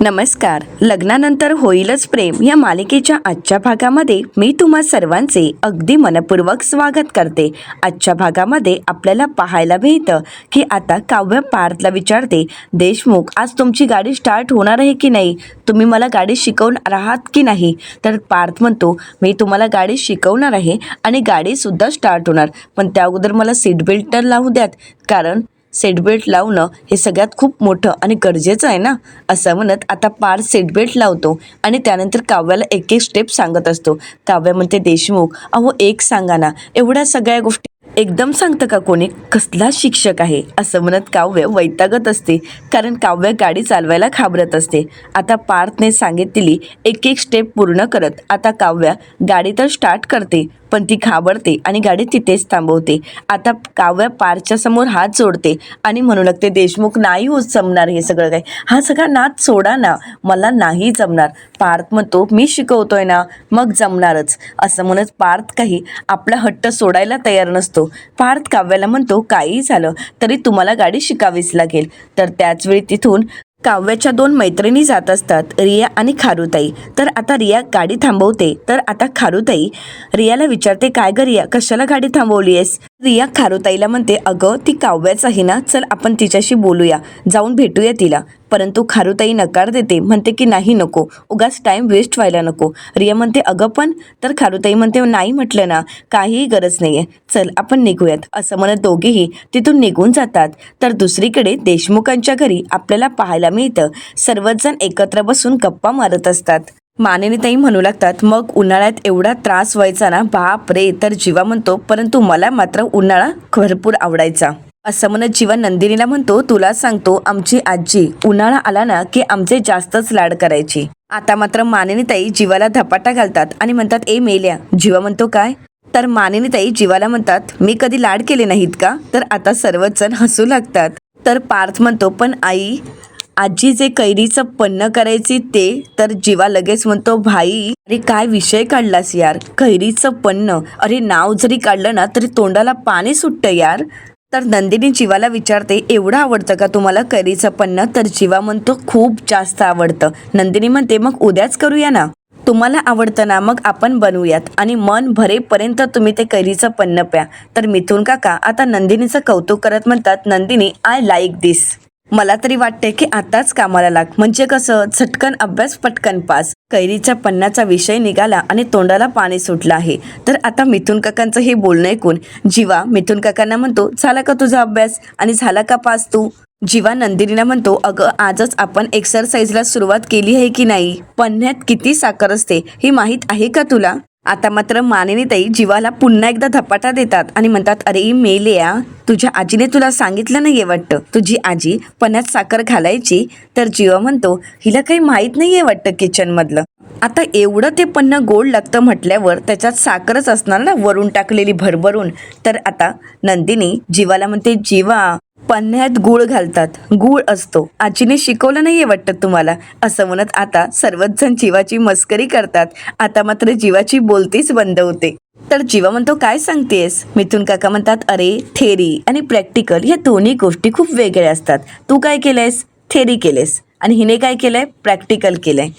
नमस्कार. लग्नानंतर होईलच प्रेम या मालिकेच्या आजच्या भागामध्ये मी तुम्हा सर्वांचे अगदी मनपूर्वक स्वागत करते. आजच्या भागामध्ये आपल्याला पाहायला मिळतं की आता काव्य पार्थला विचारते, देशमुख आज तुमची गाडी स्टार्ट होणार आहे की नाही, तुम्ही मला गाडी शिकवणार आहात की नाही. तर पार्थ म्हणतो, मी तुम्हाला गाडी शिकवणार आहे आणि गाडीसुद्धा स्टार्ट होणार, पण त्या अगोदर मला सीट बेल्ट तर लावू द्यात, कारण सीट बेल्ट लावणं हे सगळ्यात खूप मोठं आणि गरजेचं आहे ना. असं म्हणत आता पार्थ सीट बेल्ट लावतो आणि त्यानंतर काव्याला एक एक स्टेप सांगत असतो. काव्य म्हणते, देशमुख अहो एक सांगा ना, एवढ्या सगळ्या गोष्टी एकदम सांगतं का कोणी, कसला शिक्षक आहे. असं म्हणत काव्य वैतागत असते, कारण काव्य गाडी चालवायला घाबरत असते. आता पार्थने सांगितलेली एक एक स्टेप पूर्ण करत आता काव्य गाडी तर स्टार्ट करते, पण ती घाबरते आणि गाडी तिथेच थांबवते. आता काव्य पार्थच्या समोर हात जोडते आणि म्हणू लागते, देशमुख नाही होत जमणार हे सगळं काही, हा सगळा नाद सोडा ना, मला नाही जमणार. पार्थ म्हणतो, मी शिकवतोय ना, मग जमणारच. असं म्हणत पार्थ काही आपला हट्ट सोडायला तयार नसतो. पार्थ काव्याला म्हणतो, काही झालं तरी तुम्हाला गाडी शिकावीच लागेल. तर त्याचवेळी तिथून काव्याच्या दोन मैत्रिणी जात असतात, रिया आणि खारुताई. तर आता रिया गाडी थांबवते, तर आता खारुताई रियाला विचारते, काय ग रिया, कशाला गाडी थांबवली आहेस. रिया खारुताईला म्हणते, अगं ती काव्याच आहे ना, चल आपण तिच्याशी बोलूया, जाऊन भेटूया तिला. परंतु खारुताई नकार देते, म्हणते की नाही नको, उगाच टाईम वेस्ट व्हायला नको. रिया म्हणते, अगं पण. तर खारुताई म्हणते, नाही म्हटलं ना, काहीही गरज नाही आहे, चल आपण निघूयात. असं म्हणत दोघेही तिथून निघून जातात. तर दुसरीकडे देशमुखांच्या घरी आपल्याला पाहायला मिळतं, सर्वच जण एकत्र बसून गप्पा मारत असतात. मानिनीताई म्हणू लागतात, मग उन्हाळ्यात एवढा त्रास व्हायचा ना, बाप रे. तर जीवा म्हणतो, परंतु मला मात्र उन्हाळा भरपूर आवडायचा. असं म्हणत जीवा नंदिनीला म्हणतो, तुला सांगतो, आमची आजी उन्हाळा आला ना की आमचे जास्तच लाड करायची. आता मात्र मानिनीताई जीवाला धपाटा घालतात आणि म्हणतात, ए मेल्या. जीवा म्हणतो, काय. तर मानिनीताई जीवाला म्हणतात, मी कधी लाड केले नाहीत का. तर आता सर्वच जण हसू लागतात. तर पार्थ म्हणतो, पण आई आजी जे कैरीचं पन्नं करायची ते. तर जीवा लगेच म्हणतो, भाई अरे काय विषय काढलास यार, कैरीचं पन्नं, अरे नाव जरी काढलं ना तरी तोंडाला पाणी सुटतं यार. तर नंदिनी जीवाला विचारते, एवढं आवडतं का तुम्हाला कैरीचं पन्नं. तर जीवा म्हणतो, खूप जास्त आवडतं. नंदिनी म्हणते, मग उद्याच करूया ना, तुम्हाला आवडतं ना, मग आपण बनवूयात आणि मन भरेपर्यंत तुम्ही ते कैरीचं पन्नं प्या. तर मिथुन काका आता नंदिनीचं कौतुक करत म्हणतात, नंदिनी आय लाईक दिस. मला तरी वाटते की आताच कामाला लाग, म्हणजे कसं झटकन अभ्यास पटकन पास. कैरीच्या पन्नाचा विषय निघाला आणि तोंडाला पाणी सुटलं आहे. तर आता मिथुन काकांचं हे बोलणं ऐकून जीवा मिथुन काकांना म्हणतो, झाला का तुझा अभ्यास आणि झाला का पास तू. जीवा नंदिनीला म्हणतो, अगं आजच आपण एक्सरसाइजला सुरुवात केली आहे की नाही, पन्ह्यात किती साखर असते हे माहीत आहे का तुला. आता मात्र मानिनीताई जीवाला पुन्हा एकदा धपाटा देतात आणि म्हणतात, अरे मेल्या, तुझ्या आजीने तुला सांगितलं नाहीये वाटतं, तुझी आजी पन्ह्यात साखर घालायची. तर जीवा म्हणतो, हिला काही माहीत नाहीये वाटतं किचनमधलं. आता एवढं ते पन्नं गोड लागतं म्हटल्यावर त्याच्यात साखरच असणार ना, वरून टाकलेली भरभरून. तर आता नंदिनी जीवाला म्हणते, जीवा पन्ह्यात गूळ घालतात, गूळ असतो, आजीने शिकवलं नाहीये वाटतं तुम्हाला. असं म्हणत आता सर्वच जण जीवाची मस्करी करतात. आता मात्र जीवाची बोलतीच बंद होते. तर जीवा म्हणतो, काय सांगतेस. मिथुन काका म्हणतात, अरे थेरी आणि प्रॅक्टिकल ह्या दोन्ही गोष्टी खूप वेगळ्या असतात. तू काय केलंयस, थेरी केलेस, आणि हिने काय केलंय, प्रॅक्टिकल केलंय.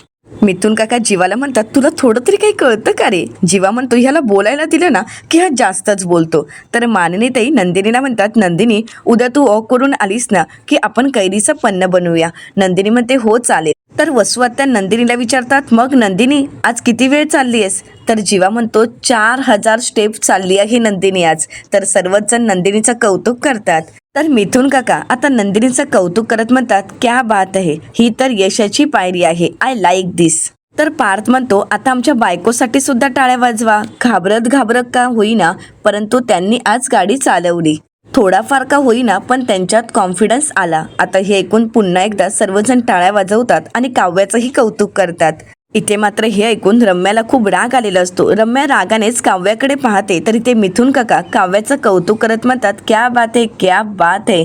मिथुन काका जीवाला म्हणतात, तुला थोडं तरी काही कळतं का रे. जीवा म्हणतो, ह्याला बोलायला दिलं ना की हा जास्तच बोलतो. तर मानिनीताई नंदिनीला म्हणतात, नंदिनी उद्या तू वॉक करून आलीस ना की आपण कैरीचं पन्नं बनवूया. नंदिनी म्हणते, हो चालेल. तर वसू आत्या नंदिनीला विचारतात, मग नंदिनी आज किती वेळ चालली आहेस. तर जीवा म्हणतो, 4000 स्टेप चालली आहे नंदिनी आज. तर सर्वच जण नंदिनीचं कौतुक करतात. तर मिथुन काका आता नंदिनीचं कौतुक करत म्हणतात, क्या बात आहे, ही तर यशाची पायरी आहे, आय लाईक दिस. तर पार्थ म्हणतो, आता आमच्या बायकोसाठी सुद्धा टाळ्या वाजवा. घाबरत घाबरत का होईना, परंतु त्यांनी आज गाडी चालवली. थोडाफार का होईना पण त्यांच्यात कॉन्फिडन्स आला. आता हे ऐकून पुन्हा एकदा सर्वजण टाळ्या वाजवतात आणि काव्याचंही कौतुक करतात. इथे मात्र हे ऐकून रम्याला खूप राग आलेला असतो. रम्या रागानेच काव्याकडे पाहते, तर इथे मिथुन काका काव्याचं कौतुक करत म्हणतात, क्या बात आहे, क्या बात आहे,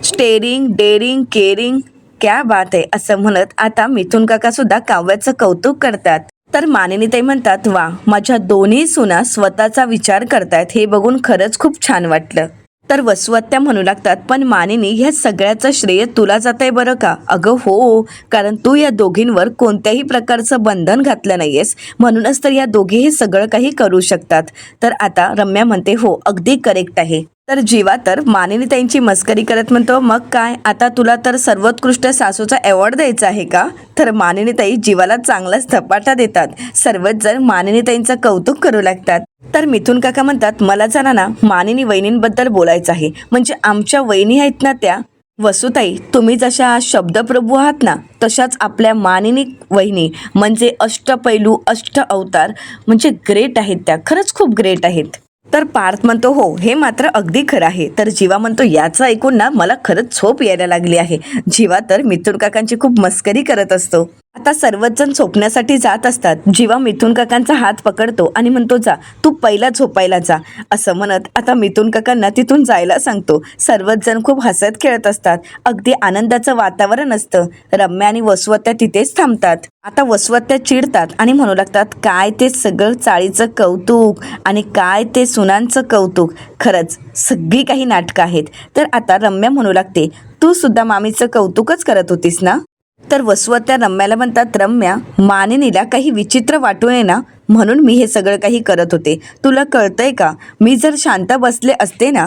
स्टेरिंग डेअरिंग केअरिंग, क्या बात आहे. असं म्हणत आता मिथुन काका सुद्धा काव्याचं कौतुक करतात. तर मानिनीताई म्हणतात, वा, माझ्या दोन्ही सुना स्वतःचा विचार करतायत, हे बघून खरंच खूप छान वाटलं. तर वसुआत्या म्हणू लागतात, पण मानिनी ह्या सगळ्याचं श्रेय तुला जात आहे बरं का. अगं हो, कारण तू या दोघींवर कोणत्याही प्रकारचं बंधन घातलं नाहीयेस, म्हणूनच तर या दोघी हे सगळं काही करू शकतात. तर आता रम्या म्हणते, हो अगदी करेक्ट आहे. तर जीवा तर मानिनी ताईंची मस्करी करत म्हणतो, मग काय आता तुला तर सर्वोत्कृष्ट सासूचा अवॉर्ड द्यायचा आहे का. तर मानिनी ताई जीवाला चांगलाच धपाटा देतात. सर्वच जण मानिनी ताईंचं कौतुक करू लागतात. तर मिथुन काका म्हणतात, मला जरा ना मानिनी वहिनींबद्दल बोलायचं आहे. म्हणजे आमच्या वहिनी आहेत ना त्या. वसुताई, तुम्ही जशा शब्दप्रभू आहात ना, तशाच आपल्या मानिनी वहिनी म्हणजे अष्टपैलू अष्ट अवतार म्हणजे ग्रेट आहेत. त्या खरंच खूप ग्रेट आहेत. तर पार्थ म्हणतो, हो हे मात्र अगदी खरं आहे. तर जीवा म्हणतो, याचं ऐकून ना मला खरंच झोप यायला लागली आहे. जीवा तर मिथुन काकांची खूप मस्करी करत असतो. आता सर्वच जण झोपण्यासाठी जात असतात. जीवा मिथुन काकांचा हात पकडतो आणि म्हणतो, जा तू पहिला झोपायला जा. असं म्हणत आता मिथुन काकांना तिथून जायला सांगतो. सर्वच जण खूप हसत खेळत असतात. अगदी आनंदाचं वातावरण असतं. रम्या आणि वसुआत्या तिथेच थांबतात. आता वसुआत्या चिडतात आणि म्हणू लागतात, काय ते सगळं चाळीचं कौतुक आणि काय ते सुनांचं कौतुक, खरंच सगळी काही नाटकं आहेत. तर आता रम्या म्हणू लागते, तू सुद्धा मामीचं कौतुकच करत होतीस ना. तर वसुआत्या रम्याला म्हणतात, रम्या मानिनीला काही विचित्र वाटू नये ना, म्हणून मी हे सगळं काही करत होते. तुला कळतंय का, मी जर शांत बसले असते ना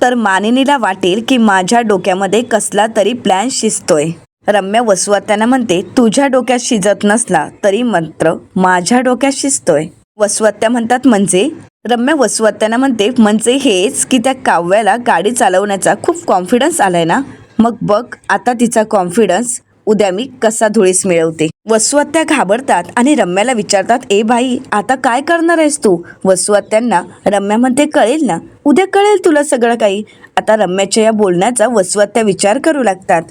तर मानिनीला वाटेल की माझ्या डोक्यामध्ये कसला तरी प्लॅन शिजतोय. रम्या वसुआत्यांना म्हणते, तुझ्या डोक्यात शिजत नसला तरी मात्र माझ्या डोक्यात शिजतोय. वसुआत्या म्हणतात, म्हणजे. रम्या वसुआत्यांना म्हणते, म्हणजे हेच की त्या काव्याला गाडी चालवण्याचा खूप कॉन्फिडन्स आलाय ना, मग बघ आता तिचा कॉन्फिडन्स उद्या मी कसा धुळीस मिळवते. वसुआत्या घाबरतात आणि रम्याला विचारतात, ए बाई आता काय करणार आहेस तू. वसुआत्यांना रम्या म्हणते, कळेल ना, उद्या कळेल तुला सगळं काही. आता रम्याच्या या बोलण्याचा वसुआत्या विचार करू लागतात.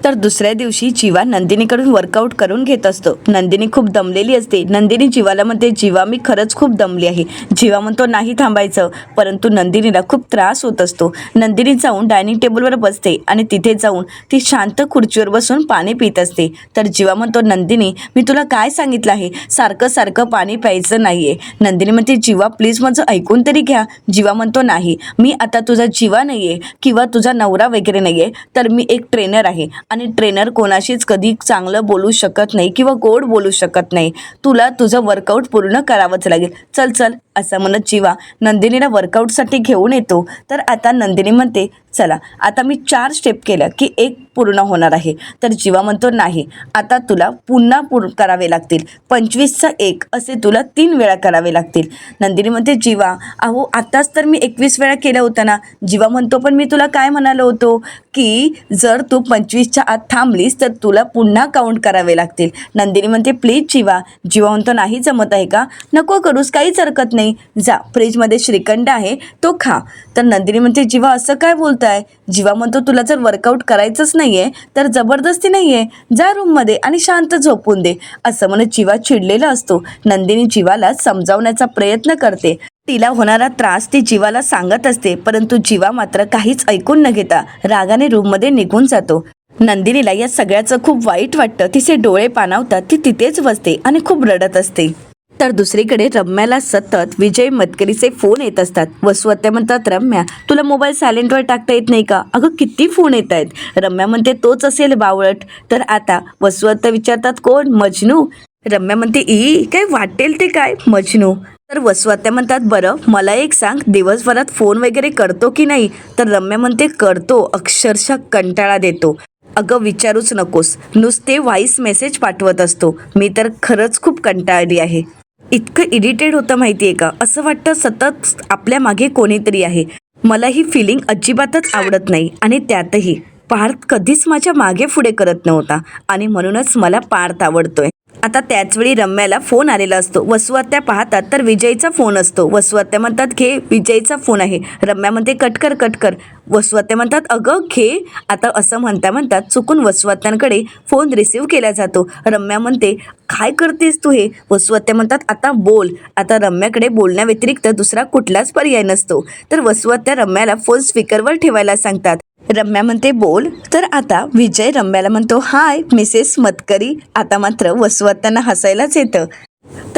तर दुसऱ्या दिवशी जीवा नंदिनीकडून वर्कआउट करून घेत असतो. नंदिनी खूप दमलेली असते. नंदिनी जीवाला म्हणते, जीवा मी खरंच खूप दमली आहे. जीवा म्हणतो, नाही थांबायचं. परंतु नंदिनीला खूप त्रास होत असतो. नंदिनी जाऊन डायनिंग टेबलवर बसते आणि तिथे जाऊन ती शांत खुर्चीवर बसून पाणी पित असते. तर जीवा म्हणतो, नंदिनी मी तुला काय सांगितलं आहे, सारखं सारखं पाणी प्यायचं नाहीये. नंदिनी म्हणते, जीवा प्लीज माझं ऐकून तरी घ्या. जीवा म्हणतो, नाही मी आता तुझा जीवा नाहीये किंवा तुझा नवरा वगैरे नाहीये, तर मी एक ट्रेनर आहे आणि ट्रेनर कोणाशीच कधी चांगलं बोलू शकत नाही किंवा गोड बोलू शकत नाही. तुला तुझं वर्कआउट पूर्ण करावंच लागेल. चल चल असं म्हणत जीवा नंदिनीला वर्कआउटसाठी घेऊन येतो. तर आता नंदिनी म्हणते, चला आता मी 4 स्टेप केलं की 1 पूर्ण होणार आहे. तर जीवा म्हणतो, नाही आता तुला पुन्हा करावे लागतील. 25चा 1 असे तुला 3 वेळा करावे लागतील. नंदिनी म्हणते, जीवा अहो आत्ताच तर मी 21 वेळा केलं होतं ना. जीवा म्हणतो, पण मी तुला काय म्हणालो होतो की जर तू 25च्या आत थांबलीस तर तुला पुन्हा काउंट करावे लागतील. नंदिनी म्हणते, प्लीज जीवा. जीवा म्हणतो, नाही जमत आहे का, नको करूस, काहीच हरकत नाही, जा फ्रीजमध्ये श्रीखंड आहे तो खा. तर नंदिनी म्हणते, जीवा असं काय बोलताय. जीवा म्हणतो, तुला जर वर्कआउट करायचंच नाहीये तर जबरदस्ती नाहीये, जा रूममध्ये आणि शांत झोपून दे. असं म्हणत जीवा चिडलेला असतो. नंदिनी जीवाला समजावण्याचा प्रयत्न करते. तिला होणारा त्रास ती जीवाला सांगत असते, परंतु जीवा मात्र काहीच ऐकून न घेता रागाने रूममध्ये निघून जातो. नंदिनीला या सगळ्याचं खूप वाईट वाटतं. तिचे डोळे पाणावतात. ती तिथेच बसते आणि खूप रडत असते. तर दुसरीकडे रम्याला सतत विजय मतकरीचे फोन येत असतात. वसुआत्या म्हणतात, रम्या तुला मोबाईल सायलेंटवर टाकता येत नाही का, अगं किती फोन येत आहेत. रम्या म्हणते, तोच असेल बावळट. तर आता वसुआत्या विचारतात, कोण, मजनू. रम्या म्हणते, ई काय वाटेल ते काय मजनू. तर वसुआत्या म्हणतात, बरं मला एक सांग, दिवसभरात फोन वगैरे करतो की नाही. तर रम्या म्हणते, करतो, अक्षरशः कंटाळा देतो. अगं विचारूच नकोस, नुसते व्हॉइस मेसेज पाठवत असतो. मी तर खरंच खूप कंटाळली आहे. इतकं इरिटेट होतं माहिती आहे का, असं वाटतं सतत आपल्या मागे कोणीतरी आहे. मला ही फिलिंग अजिबातच आवडत नाही. आणि त्यातही पार्थ कधीच माझ्या मागे पुढे करत नव्हता आणि म्हणूनच मला पार्थ आवडतोय. आता त्याचवेळी रम्याला फोन आलेला असतो. वसुआत्या पाहतात तर विजयचा फोन असतो. वसुआत्या म्हणतात, घे विजयचा फोन आहे. रम्या म्हणते, कटकर कटकर. वसुआत्या म्हणतात, अगं घे. आता असं म्हणता म्हणतात चुकून वसुआत्यांकडे फोन रिसीव्ह केला जातो. रम्या म्हणते, काय करतेस तू हे. वसुआत्या म्हणतात, आता बोल. आता रम्याकडे बोलण्याव्यतिरिक्त दुसरा कुठलाच पर्याय नसतो. तर वसुआत्या रम्याला फोन स्पीकरवर ठेवायला सांगतात. रम्या म्हणते, बोल. तर आता विजय रम्याला म्हणतो, हाय मिसेस मतकरी. आता मात्र वसुआत्यांना हसायलाच येतं.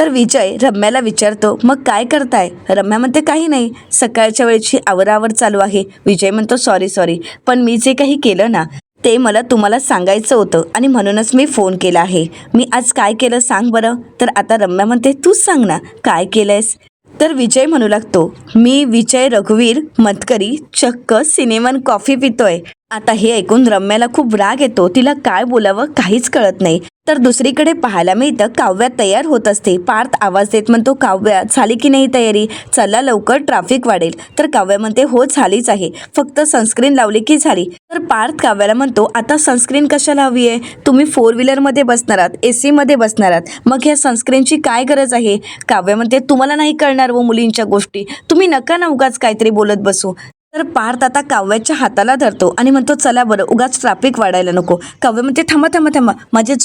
तर विजय रम्याला विचारतो, मग काय करताय? रम्या म्हणते काही नाही, सकाळच्या वेळेची आवरावर चालू आहे. विजय म्हणतो सॉरी, पण मी जे काही केलं ना ते मला तुम्हाला सांगायचं होतं आणि म्हणूनच मी फोन केला आहे. मी आज काय केलं सांग बरं. तर आता रम्या म्हणते तूच सांग ना काय केलंयस. तर विजय म्हणू लागतो, मी विजय रघुवीर मतकरी चक्क सिनेमन कॉफी पितोय. आता हे ऐकून रम्याला खूप राग येतो. तिला काय बोलावं काहीच कळत नाही. तर दुसरीकडे पाहायला मिळतं काव्या तयार होत असते. पार्थ आवाज देत म्हणतो, काव्या झाली की नाही तयारी? चला लवकर ट्रॅफिक वाढेल. तर काव्या म्हणते हो झालीच आहे, फक्त सनस्क्रीन लावली की झाली. तर पार्थ काव्याला म्हणतो, आता सनस्क्रीन कशाला हवी आहे? तुम्ही 4 व्हीलरमध्ये बसणार आहात, AC मध्ये बसणार आहात, मग ह्या सनस्क्रीनची काय गरज आहे? काव्या म्हणते तुम्हाला नाही कळणार व मुलींच्या गोष्टी, तुम्ही नका ना उगाच काहीतरी बोलत बसू. तर पार्थ आता काव्याच्या हाताला धरतो आणि म्हणतो चला बरं उगाच ट्रॅफिक वाढायला नको. काव्य म्हणते थांबा, माझे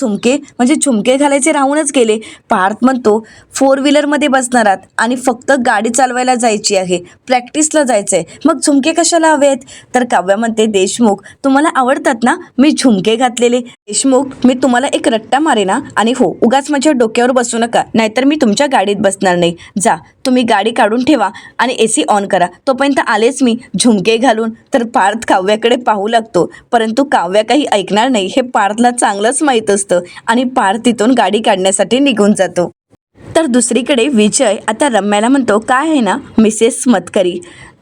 झुमके घालायचे राहूनच गेले. पार्थ म्हणतो 4 व्हीलरमध्ये बसणार आहात आणि फक्त गाडी चालवायला जायची आहे, प्रॅक्टिसला जायचंय, मग झुमके कशाला हवेत? तर काव्य म्हणते देशमुख तुम्हाला आवडतात ना मी झुमके घातलेले? देशमुख मी तुम्हाला एक रट्टा मारे ना, आणि हो उगाच माझ्या डोक्यावर बसू नका, नाहीतर मी तुमच्या गाडीत बसणार नाही. जा तुम्ही गाडी काढून ठेवा आणि AC ऑन करा, तोपर्यंत आलेच मी झुमके घालून. तर पार्थ काव्याकडे पाहू लागतो, परंतु काव्या काही ऐकणार नाही हे पार्थला चांगलंच माहीत असतं आणि पार्थ तिथून गाडी काढण्यासाठी निघून जातो. तर दुसरीकडे विजय आता रम्याला म्हणतो, काय आहे ना मिसेस मतकरी,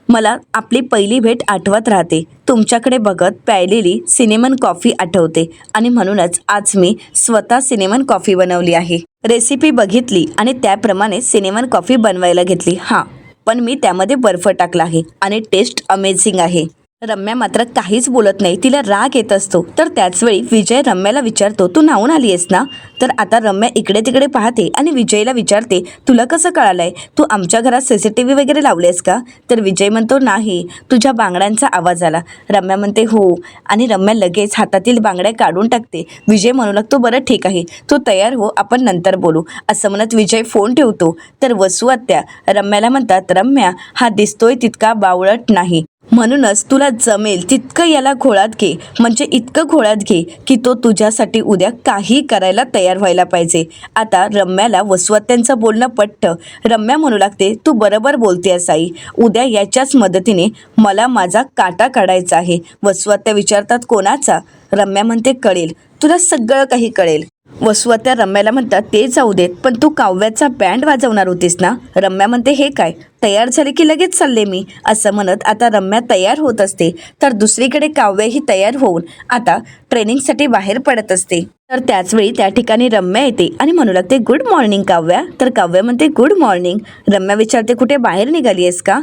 मला आपली पहिली भेट आठवत राहते, तुमच्याकडे बघत प्यायलेली सिनेमन कॉफी आठवते आणि म्हणूनच आज मी स्वतः सिनेमन कॉफी बनवली आहे. रेसिपी बघितली आणि त्याप्रमाणे सिनेमन कॉफी बनवायला घेतली. हां, पण मी त्यामध्ये बर्फ टाकला आहे आणि टेस्ट अमेझिंग आहे. रम्या मात्र काहीच बोलत नाही, तिला राग येत असतो. तर त्याचवेळी विजय रम्याला विचारतो, तू न्हावून आली आहेस ना? तर आता रम्या इकडे तिकडे पाहते आणि विजयला विचारते, तुला कसं कळालंय? तू आमच्या घरात CCTV वगैरे लावलेस का? तर विजय म्हणतो नाही, तुझ्या बांगड्यांचा आवाज आला. रम्या म्हणते हो, आणि रम्या लगेच हातातील बांगड्या काढून टाकते. विजय म्हणू लागतो, बरं ठीक आहे, तू तयार हो, आपण नंतर बोलू. असं म्हणत विजय फोन ठेवतो. तर वसू आत्या रम्याला म्हणतात, रम्या हा दिसतोय तितका बावळट नाही, म्हणूनच तुला जमेल तितकं याला घोळात घे, म्हणजे इतकं घोळात घे की तो तुझ्यासाठी उद्या काही करायला तयार व्हायला पाहिजे. आता रम्याला वसुआत्यांचं बोलणं पटतं. रम्या म्हणू लागते, तू बरोबर बोलतेस आई, उद्या याच्याच मदतीने मला माझा काटा काढायचा आहे. वसुआत्या विचारतात, कोणाचा? रम्या म्हणते, कळेल, तुला सगळं काही कळेल. वसुआत्या रम्याला म्हणतात, ते जाऊ देत, पण तू काव्याचा बँड वाजवणार होतीस ना? रम्या म्हणते, हे काय, तयार झाले की लगेच चालले मी. असं म्हणत आता रम्या तयार होत असते. तर दुसरीकडे काव्याही तयार होऊन आता ट्रेनिंगसाठी बाहेर पडत असते. तर त्याचवेळी त्या ठिकाणी रम्या येते आणि म्हणू लागते, गुड मॉर्निंग काव्या. तर काव्या म्हणते, गुड मॉर्निंग. रम्या विचारते, कुठे बाहेर निघाली आहेस का?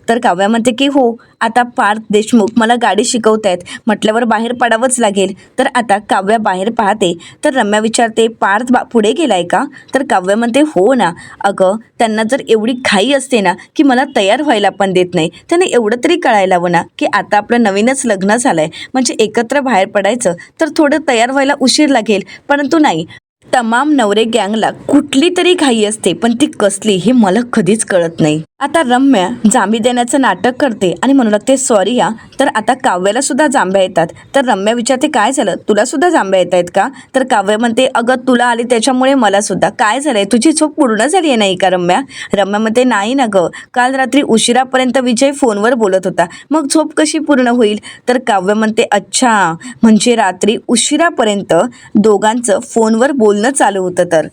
तर काव्या म्हणते की हो, आता पार्थ देशमुख मला गाडी शिकवतायत म्हटल्यावर बाहेर पडावंच लागेल. तर आता काव्या बाहेर पाहते. तर रम्या विचारते, पार्थ पुढे गेलाय का? तर काव्या म्हणते, हो ना, अगं त्यांना जर एवढी घाई असते ना की मला तयार व्हायला पण देत नाही, त्यांना एवढं तरी कळायला हवं ना की आता आपलं नवीनच लग्न झालंय, म्हणजे एकत्र बाहेर पडायचं, तर थोडं तयार व्हायला उशीर लागेल. परंतु नाही, तमाम नवरे गँगला कुठली तरी घाई असते, पण ती कसली हे मला कधीच कळत नाही. आता रम्या जांभी देण्याचं नाटक करते आणि म्हणू लागते, सॉरी या. तर आता काव्याला सुद्धा जांभ्या येतात. तर रम्या विचारते, काय झालं, तुला सुद्धा जांभ्या येत आहेत का? तर काव्य म्हणते, अगं तुला आली त्याच्यामुळे मला सुद्धा. काय झालंय, तुझी झोप पूर्ण झाली आहे नाही का रम्या? रम्या म्हणते, नाही ना गं, काल रात्री उशिरापर्यंत विजय फोनवर बोलत होता, मग झोप कशी पूर्ण होईल? तर काव्य म्हणते, अच्छा, म्हणजे रात्री उशिरापर्यंत दोघांचं फोनवर बोलणं चालू होतं. तर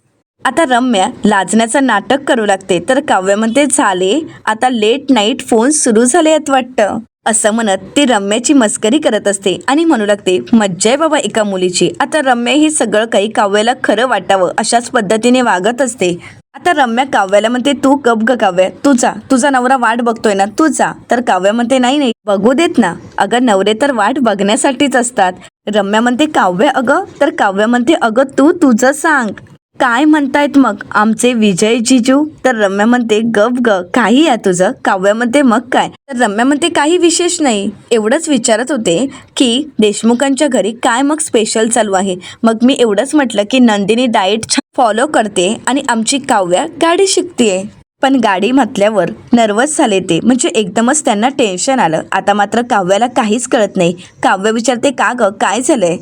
आता रम्या लाजण्याचं नाटक करू लागते. तर काव्य म्हणते, झाले, आता लेट नाईट फोन सुरू झाले आहेत वाटतं. असं म्हणत ती रम्याची मस्करी करत असते आणि म्हणू लागते, मज्जा आहे बाबा एका मुलीची. आता रम्या ही सगळं काही काव्याला खरं वाटावं अशाच पद्धतीने वागत असते. आता रम्या काव्याला म्हणते, तू गप ग काव्या, तू जा, तुझा नवरा वाट बघतोय ना, तू जा. तर काव्या म्हणते, नाही बघू देत ना, अगं नवरे तर वाट बघण्यासाठीच असतात. रम्या म्हणते, काव्य अगं. तर काव्य म्हणते, अगं तू तुझं सांग, काय म्हणतायत मग आमचे विजय जिजू? तर रम्या म्हणते, गप ग, काही आहे तुझं? काव्य म्हणते, मग काय? तर रम्या म्हणते, काही विशेष नाही, एवढंच विचारत होते की देशमुखांच्या घरी काय मग स्पेशल चालू आहे. मग मी एवढंच म्हटलं की नंदिनी डाएट फॉलो करते आणि आमची काव्या गाडी शिकतेय. पण गाडी म्हटल्यावर नर्वस झाले ते, म्हणजे एकदमच त्यांना टेन्शन आलं. आता मात्र काव्याला काहीच कळत नाही. काव्य विचारते, का ग, काय झालंय?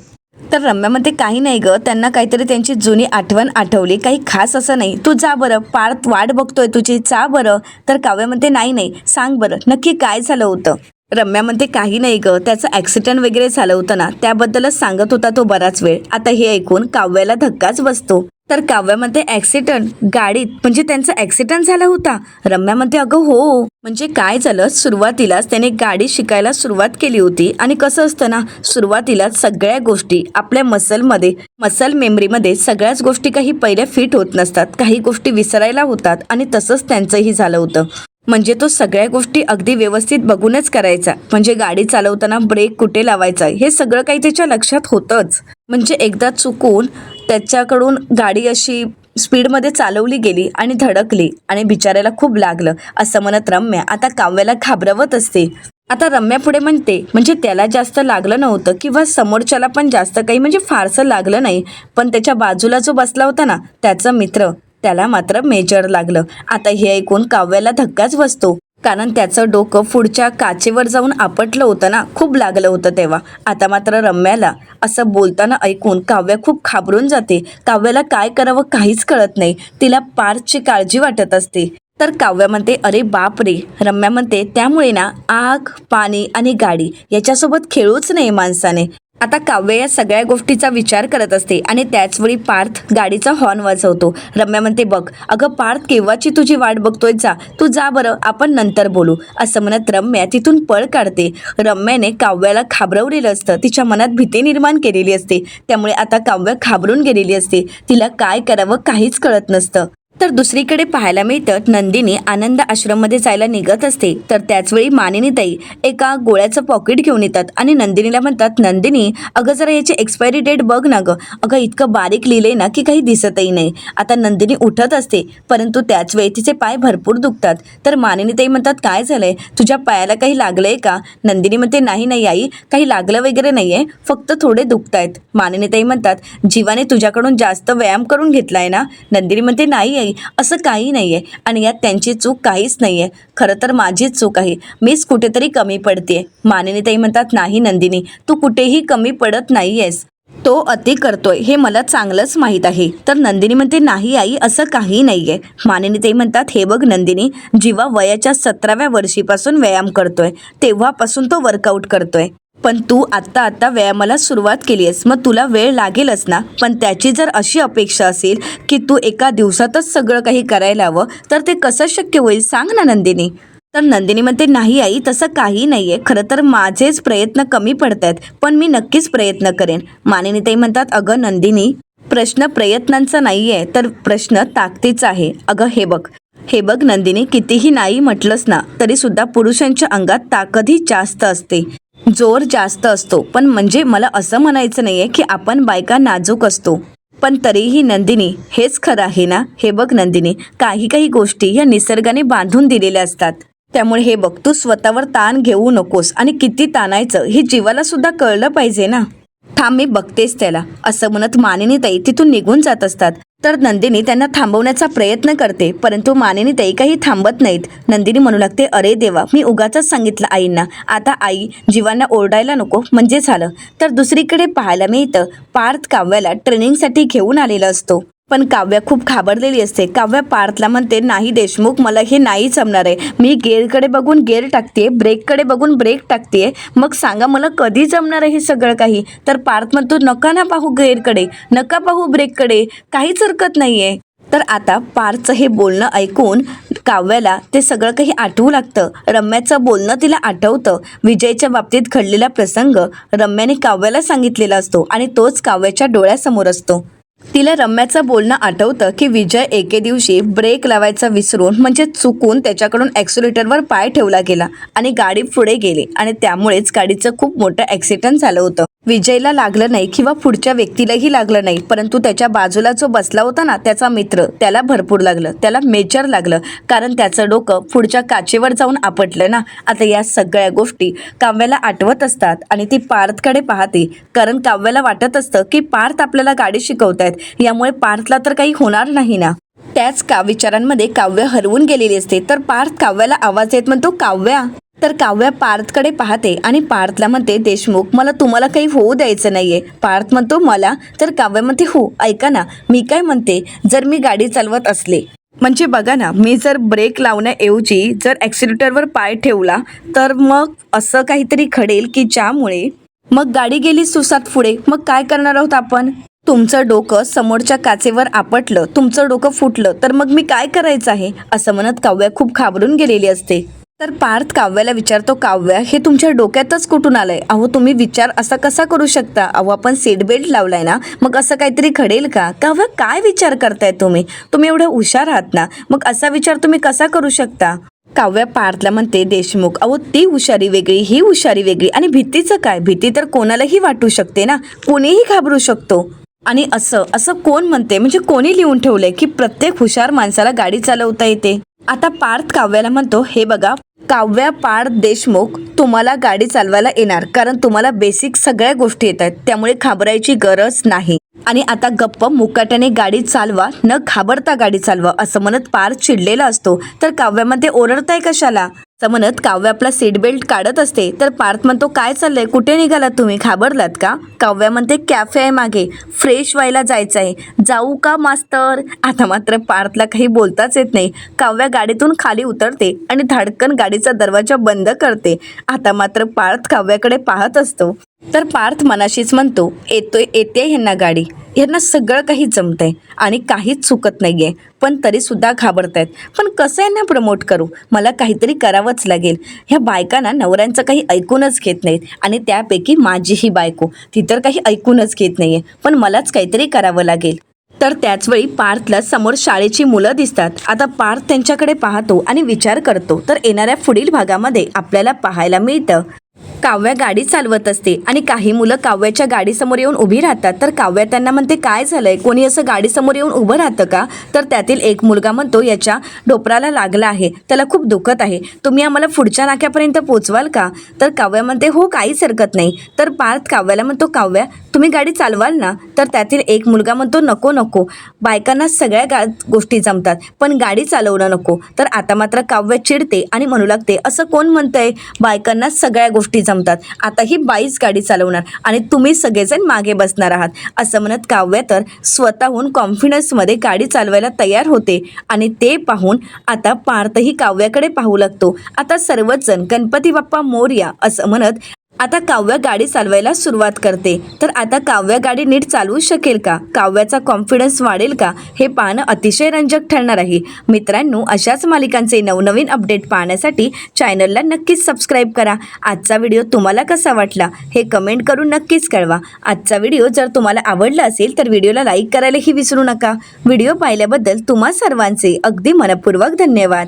तर रम्या म्हणते काही नाही ग, त्यांना काहीतरी त्यांची जुनी आठवण आठवली, काही खास असं नाही. तू जा बरं, पार्थ वाट बघतोय तुझी, जा बरं. तर काव्या म्हणते नाही नाही, सांग बरं नक्की काय झालं होतं. रम्या म्हणते काही नाही ग, त्याचं ॲक्सिडेंट वगैरे झालं होतं ना, त्याबद्दलच सांगत होता तो बराच वेळ. आता हे ऐकून काव्याला धक्काच बसतो. तर काव्या म्हणते ॲक्सिडेंट गाडीत, म्हणजे त्यांचा ॲक्सिडेंट झाला होता. रम्या म्हणते अगं हो. म्हणजे काय झालं, सुरुवातीलाच त्याने गाडी शिकायला सुरुवात केली होती आणि कसं असतं ना, सुरुवातीलाच सगळ्या गोष्टी आपल्या मसल मेमरीमध्ये सगळ्याच गोष्टी काही पहिल्या फिट होत नसतात, काही गोष्टी विसरायला होतात आणि तसंच त्यांचंही झालं होतं. म्हणजे तो सगळ्या गोष्टी अगदी व्यवस्थित बघूनच करायचा, म्हणजे गाडी चालवताना ब्रेक कुठे लावायचा हे सगळं काही त्याच्या लक्षात होतंच. म्हणजे एकदा चुकून त्याच्याकडून गाडी अशी स्पीडमध्ये चालवली गेली आणि धडकली आणि बिचाऱ्याला खूप लागलं, असं म्हणत रम्या आता काव्याला घाबरवत असते. आता रम्या पुढे म्हणते म्हणजे त्याला जास्त लागलं नव्हतं किंवा समोरच्याला पण जास्त काही म्हणजे फारसं लागलं नाही, पण त्याच्या बाजूला जो बसला होता ना त्याचा मित्र, त्याला मात्र मेजर लागलं. आता हे ऐकून काव्याला धक्काच बसतो, कारण त्याचं डोकं पुढच्या काचेवर जाऊन आपटलं होतं ना, खूप लागलं होतं तेव्हा. आता मात्र रम्याला असं बोलताना ऐकून काव्या खूप घाबरून जाते. काव्याला काय करावं काहीच कळत नाही, तिला पार्थची काळजी वाटत असते. तर काव्या म्हणते अरे बाप रे. रम्या म्हणते त्यामुळे ना आग, पाणी आणि गाडी याच्यासोबत खेळूच नाही माणसाने. आता काव्य या सगळ्या गोष्टीचा विचार करत असते आणि त्याचवेळी पार्थ गाडीचा हॉर्न वाजवतो. रम्या म्हणते बघ अगं पार्थ, केव्हाची तुझी वाट बघतोय, जा तू जा बरं, आपण नंतर बोलू, असं म्हणत रम्या तिथून पळ काढते. रम्याने काव्याला घाबरवलेलं असतं, तिच्या मनात भीती निर्माण केलेली असते, त्यामुळे आता काव्य घाबरून गेलेली असते, तिला काय करावं काहीच कळत नसतं. तर दुसरीकडे पाहायला मिळतं नंदिनी आनंद आश्रममध्ये जायला निघत असते. तर त्याचवेळी मानिनीताई एका गोळ्याचं पॉकेट घेऊन येतात आणि नंदिनीला म्हणतात नंदिनी अगं जरा याची एक्सपायरी डेट बघ ना गं, अगं इतकं बारीक लिहिलंय ना की काही दिसतही नाही. आता नंदिनी उठत असते, परंतु त्याचवेळी तिचे पाय भरपूर दुखतात. तर मानिनीताई म्हणतात काय झालंय, तुझ्या पायाला काही लागलंय का. नंदिनी म्हणते नाही नाही आई, काही लागलं वगैरे नाहीये, फक्त थोडे दुखतायत. मानिनीताई म्हणतात जीवाने तुझ्याकडून जास्त व्यायाम करून घेतलाय ना. नंदिनी म्हणते नाही आई, असं काही नाहीये आणि यात त्यांची चूक काहीच नाहीये, खरं तर माझीच चूक आहे, मीच कुठेतरी कमी पडते. मानिनीताई म्हणतात नाही नंदिनी, तू कुठेही कमी पडत नाहीयेस, तो अति करतोय हे मला चांगलंच माहीत आहे. तर नंदिनी म्हणते नाही आई, असं काही नाहीये. मानिनीताई म्हणतात हे बघ नंदिनी, जीवा वयाच्या 17व्या वर्षीपासून व्यायाम करतोय, तेव्हापासून तो वर्कआउट करतोय, पण तू आत्ता व्यायामाला सुरुवात केली आहेस, मग तुला वेळ लागेलच ना. पण त्याची जर अशी अपेक्षा असेल की तू एका दिवसातच सगळं काही करायला हवं, तर ते कसं शक्य होईल सांग ना नंदिनी. तर नंदिनी म्हणते नाही आई, तसं काही नाहीये, खरं तर माझेच प्रयत्न कमी पडत आहेत, पण मी नक्कीच प्रयत्न करेन. मानिनीताई म्हणतात अगं नंदिनी, प्रश्न प्रयत्नांचा नाहीये, तर प्रश्न ताकदीचा आहे. अगं हे बघ नंदिनी, कितीही नाही म्हटलंस ना तरी सुद्धा पुरुषांच्या अंगात ताकदही जास्त असते, जोर जास्त असतो. पण म्हणजे मला असं म्हणायचं नाहीये की आपण बायका नाजूक असतो, पण तरीही नंदिनी हेच खरं आहे ना. हे बघ नंदिनी, काही गोष्टी या निसर्गाने बांधून दिलेल्या असतात, त्यामुळे हे बघ तू स्वतःवर ताण घेऊ नकोस, आणि किती ताणायचं हे जीवाला सुद्धा कळलं पाहिजे ना. थांब मी बघतेस त्याला, असं म्हणत मानिनीताई तिथून निघून जात असतात. तर नंदिनी त्यांना थांबवण्याचा प्रयत्न करते, परंतु मानिनीताई काही थांबत नाहीत. नंदिनी म्हणू लागते अरे देवा, मी उगाचच सांगितलं आईंना, आता आई जीवांना ओरडायला नको म्हणजे झालं. तर दुसरीकडे पाहायला मिळतं पार्थ काव्याला ट्रेनिंगसाठी घेऊन आलेला असतो, पण काव्या खूप घाबरलेली असते. काव्या पार्थला म्हणते नाही देशमुख, मला हे नाही जमणार आहे, मी गेअरकडे बघून गेअर टाकते, ब्रेककडे बघून ब्रेक टाकते, मग सांगा मला कधी जमणार आहे हे सगळं काही. तर पार्थ म्हणतो नका ना पाहू गेअरकडे, नका पाहू ब्रेककडे, काहीच हरकत नाहीये. तर आता पार्थचं हे बोलणं ऐकून काव्याला ते सगळं काही आठवू लागतं. रम्याचं बोलणं तिला आठवतं, विजयच्या बाबतीत घडलेला प्रसंग रम्याने काव्याला सांगितलेला असतो आणि तोच काव्याच्या डोळ्यासमोर असतो. तिला रम्याचं बोलणं आठवतं की विजय एके दिवशी ब्रेक लावायचा विसरून म्हणजे चुकून त्याच्याकडून ॲक्सिलेटरवर पाय ठेवला गेला आणि गाडी पुढे गेली आणि त्यामुळेच गाडीचं खूप मोठं ॲक्सिडेंट झालं होतं. विजयला लागलं नाही किंवा पुढच्या व्यक्तीलाही लागलं नाही, परंतु त्याच्या बाजूला जो बसला होता ना त्याचा मित्र, त्याला भरपूर लागलं, त्याला मेजर लागलं, कारण त्याचं डोकं पुढच्या काचेवर जाऊन आपटलं ना. आता या सगळ्या गोष्टी काव्याला आठवत असतात आणि ती पार्थकडे पाहते, कारण काव्याला वाटत असतं की पार्थ आपल्याला गाडी शिकवतायत, यामुळे पार्थला तर काही होणार नाही ना. त्याच विचारांमध्ये काव्य हरवून गेलेली असते. तर पार्थ काव्याला आवाज येत म्हणतो, काव्या. तर काव्या पार्थकडे पाहते आणि पार्थला म्हणते, देशमुख मला तुम्हाला काही होऊ द्यायचं नाहीये. पार्थ म्हणतो, मला? तर काव्य म्हणते, हो ऐका ना, मी काय म्हणते, जर मी गाडी चालवत असले, म्हणजे बघा ना, मी जर ब्रेक लावण्याऐवजी जर ॲक्सिलेटरवर पाय ठेवला तर मग असं काहीतरी घडेल की ज्यामुळे मग गाडी गेली सुसात पुढे. मग काय करणार आहोत आपण? तुमचं डोकं समोरच्या काचेवर आपटलं, तुमचं डोकं फुटलं तर मग मी काय करायचं आहे, असं म्हणत काव्या खूप घाबरून गेलेली असते. तर पार्थ काव्याला विचारतो, काव्या हे तुमच्या डोक्यातच कुठून आलंय? अहो तुम्ही विचार असा कसा करू शकता? अहो आपण सीट बेल्ट लावलाय ना, मग असं काहीतरी घडेल का? काव्या काय विचार करताय तुम्ही एवढं हुशार आहात ना, मग असा विचार तुम्ही कसा करू शकता? काव्या पार्थला म्हणते, देशमुख अहो ती हुशारी वेगळी, ही हुशारी वेगळी, आणि भीतीचं काय? भीती तर कोणालाही वाटू शकते ना, कोणीही घाबरू शकतो. आणि असं असं कोण म्हणते, म्हणजे कोणी लिहून ठेवलंय की प्रत्येक हुशार माणसाला गाडी चालवता येते? आता पार्थ काव्याला म्हणतो, हे बघा काव्या पार्थ देशमुख, तुम्हाला गाडी चालवायला येणार, कारण तुम्हाला बेसिक सगळ्या गोष्टी येतात, त्यामुळे घाबरायची गरज नाही. आणि आता गप्प मुकाट्याने गाडी चालवा, न घाबरता गाडी चालवा, असं म्हणत पार्थ चिडलेला असतो. तर काव्यामध्ये ओरडताय कशाला, असं म्हणत काव्य आपला सीट बेल्ट काढत असते. तर पार्थ म्हणतो, काय चाललंय, कुठे निघालात तुम्ही, घाबरलात का? काव्या म्हणते, कॅफे आहे मागे, फ्रेश व्हायला जायचं आहे, जाऊ का मास्तर? आता मात्र पार्थला काही बोलताच येत नाही. काव्या गाडीतून खाली उतरते आणि धडकन गाडीचा दरवाजा बंद करते. आता मात्र पार्थ काव्याकडे पाहत असतो. तर पार्थ मनाशीच म्हणतो, येते ह्यांना गाडी, ह्यांना सगळं काही जमतंय आणि काहीच चुकत नाहीये, पण तरीसुद्धा घाबरतायत. पण कसं यांना प्रमोट करू, मला काहीतरी करावंच लागेल. ह्या बायकांना नवऱ्यांचं काही ऐकूनच घेत नाहीत, आणि त्यापैकी माझी ही बायको, ती तर काही ऐकूनच घेत नाहीये, पण मलाच काहीतरी करावं लागेल. तर त्याचवेळी पार्थला समोर शाळेची मुलं दिसतात. आता पार्थ त्यांच्याकडे पाहतो आणि विचार करतो. तर येणाऱ्या पुढील भागामध्ये आपल्याला पाहायला मिळतं, काव्या गाडी चालवत असते आणि काही मुलं काव्याच्या गाडीसमोर येऊन उभी राहतात. तर काव्या त्यांना म्हणते, काय झालंय, कोणी असं गाडीसमोर येऊन उभं राहतं का? तर त्यातील एक मुलगा म्हणतो, याच्या डोपराला लागला आहे, त्याला खूप दुखत आहे, तुम्ही आम्हाला पुढच्या नाक्यापर्यंत पोचवाल का? तर काव्या म्हणते, हो काहीच हरकत नाही. तर पार्थ काव्याला म्हणतो, काव्या तुम्ही गाडी चालवाल ना? तर त्यातील एक मुलगा म्हणतो, नको नको, बायकांना सगळ्या गोष्टी जमतात, पण गाडी चालवणं नको. तर आता मात्र काव्य चिडते आणि म्हणू लागते, असं कोण म्हणतंय बायकांना सगळ्या गोष्टी जमतात? आता ही बाईच गाडी चालवणार आणि तुम्ही सगळेजण मागे बसणार आहात, असं म्हणत काव्य तर स्वतःहून कॉन्फिडन्समध्ये गाडी चालवायला तयार होते. आणि ते पाहून आता पार्थही काव्याकडे पाहू लागतो. आता सर्वच जण गणपती बाप्पा मोरया असं म्हणत आता काव्य गाडी चालवायला सुरुवात करते. तर आता काव्य गाडी नीट चालवू शकेल का, काव्याचा कॉन्फिडन्स वाढेल का, हे पाहणं अतिशय रंजक ठरणार आहे. मित्रांनो, अशाच मालिकांचे नवनवीन अपडेट पाहण्यासाठी चॅनलला नक्कीच सबस्क्राईब करा. आजचा व्हिडिओ तुम्हाला कसा वाटला हे कमेंट करून नक्कीच कळवा. आजचा व्हिडिओ जर तुम्हाला आवडला असेल तर व्हिडिओला लाईक करायलाही विसरू नका. व्हिडिओ पाहिल्याबद्दल तुम्हा सर्वांचे अगदी मनपूर्वक धन्यवाद.